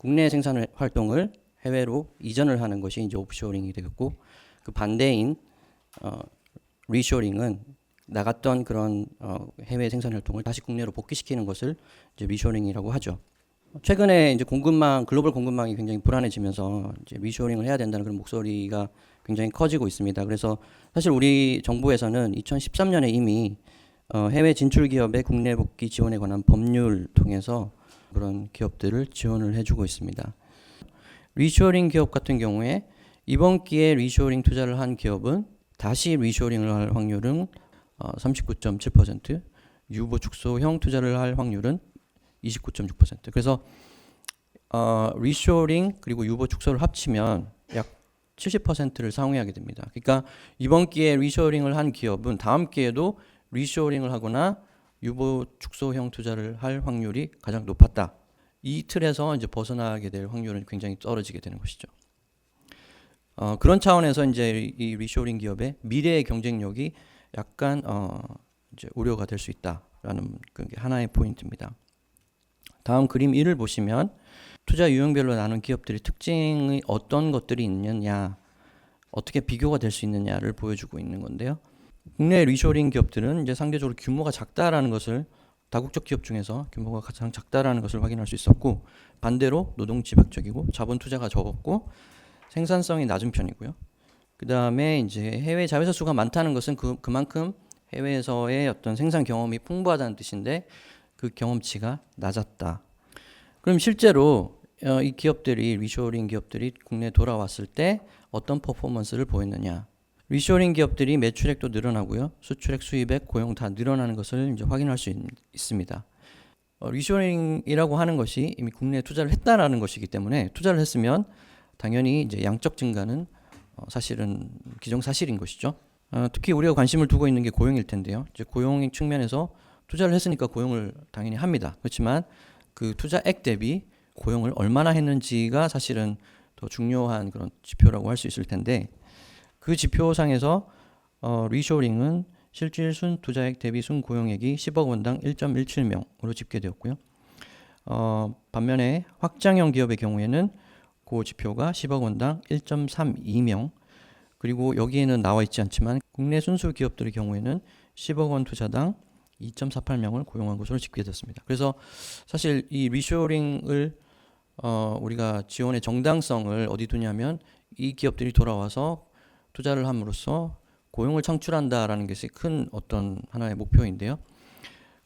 국내 생산 활동을 해외로 이전을 하는 것이 이제 오프쇼링이 되겠고, 그 반대인 리쇼링은 나갔던 그런 해외 생산 활동을 다시 국내로 복귀시키는 것을 이제 리쇼링이라고 하죠. 최근에 이제 글로벌 공급망이 굉장히 불안해지면서 이제 리쇼링을 해야 된다는 그런 목소리가 굉장히 커지고 있습니다. 그래서 사실 우리 정부에서는 2013년에 이미 해외 진출 기업의 국내 복귀 지원에 관한 법률 통해서 그런 기업들을 지원을 해주고 있습니다. 리쇼링 기업 같은 경우에 이번 기회에 리쇼링 투자를 한 기업은 다시 리쇼링을 할 확률은 39.7%, 유보 축소형 투자를 할 확률은 29.6%. 그래서 리쇼링 그리고 유보 축소를 합치면 약 70%를 상회하게 됩니다. 그러니까 이번 기회에 리쇼링을 한 기업은 다음 기회에도 리쇼링을 하거나 유보 축소형 투자를 할 확률이 가장 높았다. 이 틀에서 이제 벗어나게 될 확률은 굉장히 떨어지게 되는 것이죠. 그런 차원에서 이제 이 리쇼링 기업의 미래의 경쟁력이 약간 이제 우려가 될 수 있다라는 그게 하나의 포인트입니다. 다음 그림 1을 보시면 투자 유형별로 나눈 기업들의 특징이 어떤 것들이 있느냐, 어떻게 비교가 될 수 있느냐를 보여주고 있는 건데요. 국내 리쇼링 기업들은 이제 상대적으로 규모가 작다라는 것을 다국적 기업 중에서 규모가 가장 작다라는 것을 확인할 수 있었고, 반대로 노동 집약적이고 자본 투자가 적었고 생산성이 낮은 편이고요. 그 다음에 이제 해외 자회사 수가 많다는 것은 그만큼 해외에서의 어떤 생산 경험이 풍부하다는 뜻인데 그 경험치가 낮았다. 그럼 실제로 이 기업들이 리쇼링 기업들이 국내에 돌아왔을 때 어떤 퍼포먼스를 보였느냐? 리쇼링 기업들이 매출액도 늘어나고요, 수출액, 수입액, 고용 다 늘어나는 것을 이제 확인할 수 있습니다. 리쇼링이라고 하는 것이 이미 국내에 투자를 했다라는 것이기 때문에 투자를 했으면 당연히 이제 양적 증가는 사실은 기정사실인 것이죠. 특히 우리가 관심을 두고 있는 게 고용일 텐데요. 이제 고용 측면에서 투자를 했으니까 고용을 당연히 합니다. 그렇지만 그 투자액 대비 고용을 얼마나 했는지가 사실은 더 중요한 그런 지표라고 할 수 있을 텐데, 그 지표상에서 리쇼링은 실질 순 투자액 대비 순 고용액이 10억 원당 1.17명으로 집계되었고요. 반면에 확장형 기업의 경우에는 그 지표가 10억 원당 1.32명, 그리고 여기에는 나와 있지 않지만 국내 순수 기업들의 경우에는 10억 원 투자당 2.48명을 고용한 것으로 집계됐습니다. 그래서 사실 이 리쇼링을 우리가 지원의 정당성을 어디 두냐면 이 기업들이 돌아와서 투자를 함으로써 고용을 창출한다라는 것이 큰 어떤 하나의 목표인데요.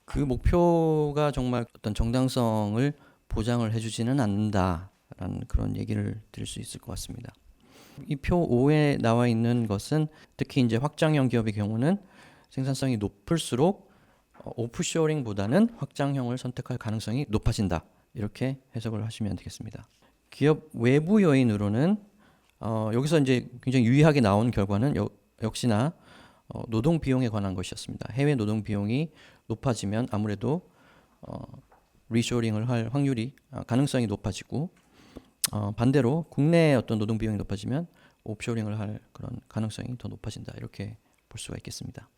그 목표가 정말 어떤 정당성을 보장을 해주지는 않는다라는 그런 얘기를 드릴 수 있을 것 같습니다. 이 표 5에 나와 있는 것은 특히 이제 확장형 기업의 경우는 생산성이 높을수록 오프쇼링보다는 확장형을 선택할 가능성이 높아진다, 이렇게 해석을 하시면 되겠습니다. 기업 외부 요인으로는 여기서 이제 굉장히 유의하게 나온 결과는 역시나 노동 비용에 관한 것이었습니다. 해외 노동 비용이 높아지면 아무래도 리쇼링을 할 확률이 가능성이 높아지고, 반대로 국내의 어떤 노동 비용이 높아지면 오프쇼링을 할 그런 가능성이 더 높아진다, 이렇게 볼 수가 있겠습니다.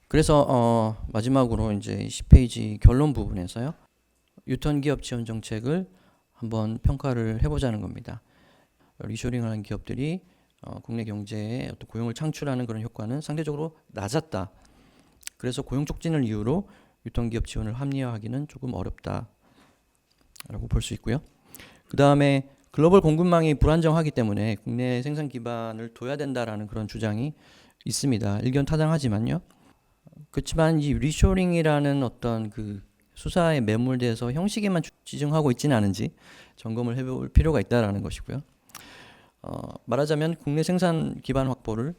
그래서 마지막으로 이제 10페이지 결론 부분에서요, 유턴 기업 지원 정책을 한번 평가를 해보자는 겁니다. 리쇼링을 하는 기업들이 국내 경제에 어떤 고용을 창출하는 그런 효과는 상대적으로 낮았다. 그래서 고용 촉진을 이유로 유턴 기업 지원을 합리화하기는 조금 어렵다라고 볼 수 있고요. 그 다음에 글로벌 공급망이 불안정하기 때문에 국내 생산 기반을 둬야 된다라는 그런 주장이 있습니다. 일견 타당하지만요. 그렇지만 이 리쇼링이라는 어떤 그 수사에 매몰돼서 형식에만 치중하고 있지는 않은지 점검을 해볼 필요가 있다라는 것이고요. 말하자면 국내 생산 기반 확보를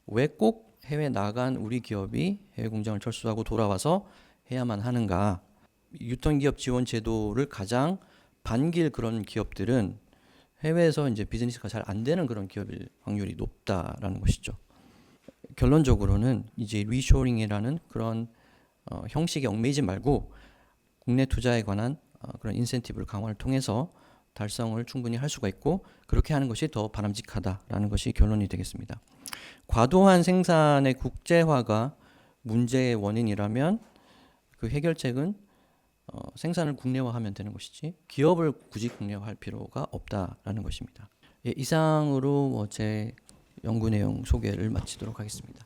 왜 꼭 해외 나간 우리 기업이 해외 공장을 철수하고 돌아와서 해야만 하는가? 유턴 기업 지원 제도를 가장 반길 그런 기업들은 해외에서 이제 비즈니스가 잘 안 되는 그런 기업일 확률이 높다라는 것이죠. 결론적으로는 이제 리쇼링이라는 그런 형식에 얽매이지 말고 국내 투자에 관한 그런 인센티브를 강화를 통해서 달성을 충분히 할 수가 있고, 그렇게 하는 것이 더 바람직하다라는 것이 결론이 되겠습니다. 과도한 생산의 국제화가 문제의 원인이라면 그 해결책은 생산을 국내화하면 되는 것이지 기업을 굳이 국내화할 필요가 없다라는 것입니다. 예, 이상으로 제 연구 내용 소개를 마치도록 하겠습니다.